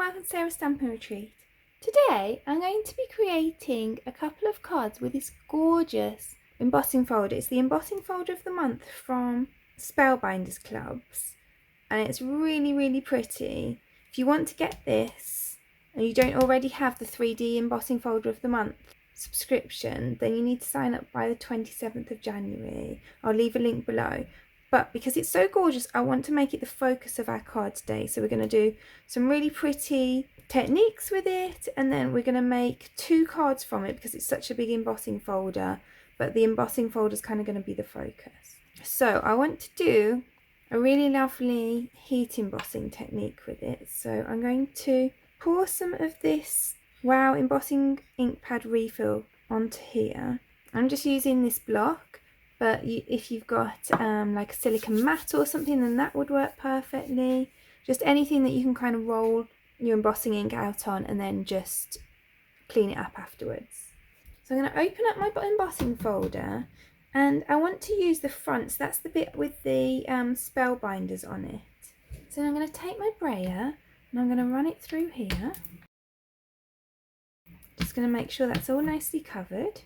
welcome to Sarah's Stamping Retreat. Today I'm going to be creating a couple of cards with this gorgeous embossing folder. It's the embossing folder of the month from Spellbinders Clubs, and it's really pretty. If you want to get this and you don't already have the 3D embossing folder of the month subscription, then you need to sign up by the 27th of January. I'll leave a link below. But because it's so gorgeous, I want to make it the focus of our card today. So we're going to do some really pretty techniques with it, and then we're going to make 2 cards from it because it's such a big embossing folder, but the embossing folder is kind of going to be the focus. So I want to do a really lovely heat embossing technique with it. So I'm going to pour some of this Wow embossing ink pad refill onto here. I'm just using this block, but if you've got like a silicone mat or something, then that would work perfectly. Just anything that you can kind of roll your embossing ink out on and then just clean it up afterwards. So I'm going to open up my embossing folder, and I want to use the front, so that's the bit with the Spellbinders on it. So I'm going to take my brayer and I'm going to run it through here. Just going to make sure that's all nicely covered.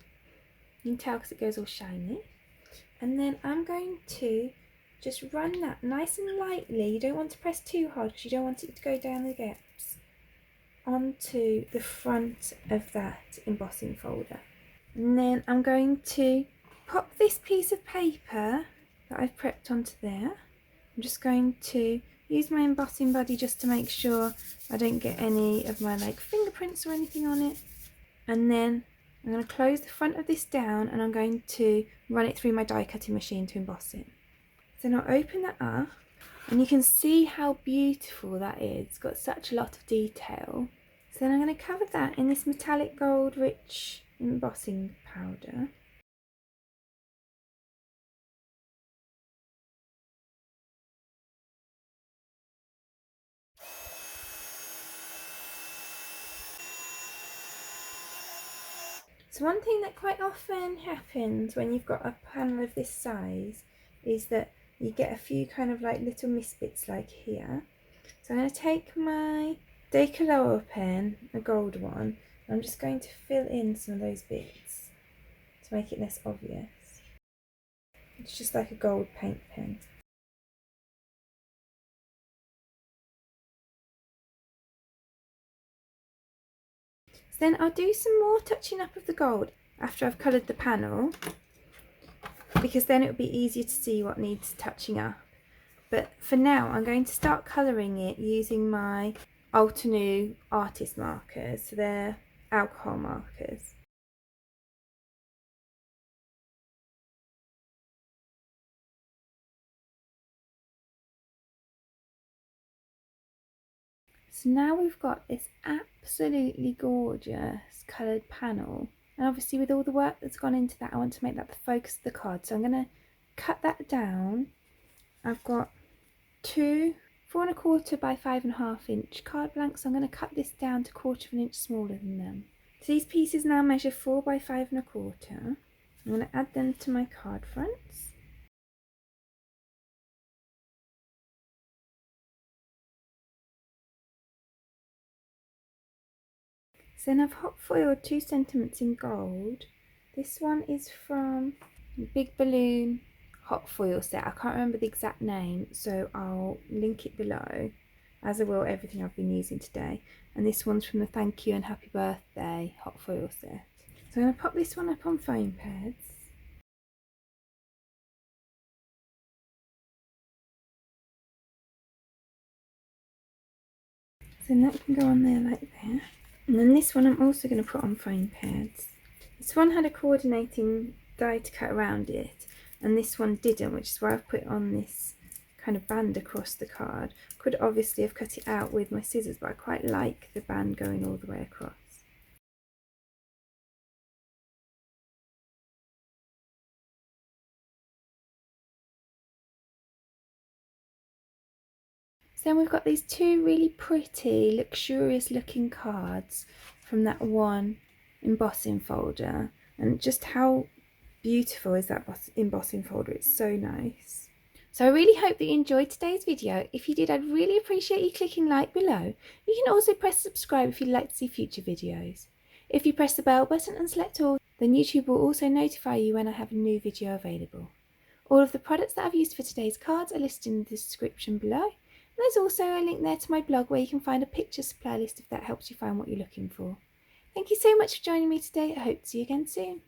You can tell because it goes all shiny. And then I'm going to just run that nice and lightly. You don't want to press too hard because you don't want it to go down the gaps, onto the front of that embossing folder. And then I'm going to pop this piece of paper that I've prepped onto there. I'm just going to use my embossing buddy just to make sure I don't get any of my fingerprints or anything on it. And then I'm going to close the front of this down, and I'm going to run it through my die cutting machine to emboss it. So now open that up, and you can see how beautiful that is. It's got such a lot of detail. So then I'm going to cover that in this metallic gold rich embossing powder. So one thing that quite often happens when you've got a panel of this size is that you get a few kind of little misbits like here. So I'm going to take my DECOCOLOR pen, a gold one, and I'm just going to fill in some of those bits to make it less obvious. It's just like a gold paint pen. Then I'll do some more touching up of the gold after I've coloured the panel, because then it'll be easier to see what needs touching up. But for now I'm going to start colouring it using my Altenew artist markers, so they're alcohol markers. So now we've got this absolutely gorgeous coloured panel, and obviously with all the work that's gone into that, I want to make that the focus of the card. So I'm going to cut that down. I've got 2 4¼ by 5½ inch card blanks, so I'm going to cut this down to 1/4 inch smaller than them. So these pieces now measure 4 by 5¼ I'm going to add them to my card fronts. So then I've hot foiled 2 sentiments in gold. This one is from Big Balloon hot foil set. I can't remember the exact name, so I'll link it below, as I will everything I've been using today. And this one's from the Thank You and Happy Birthday hot foil set. So I'm going to pop this one up on foam pads. So that can go on there like that. And then this one I'm also going to put on foam pads. This one had a coordinating die to cut around it, and this one didn't, which is why I've put on this kind of band across the card. Could obviously have cut it out with my scissors, but I quite like the band going all the way across. So then we've got these 2 really pretty, luxurious looking cards from that one embossing folder, and just how beautiful is that embossing folder. It's so nice. So I really hope that you enjoyed today's video. If you did, I'd really appreciate you clicking like below. You can also press subscribe if you'd like to see future videos. If you press the bell button and select all, then YouTube will also notify you when I have a new video available. All of the products that I've used for today's cards are listed in the description below. And there's also a link there to my blog where you can find a picture supply list if that helps you find what you're looking for. Thank you so much for joining me today. I hope to see you again soon.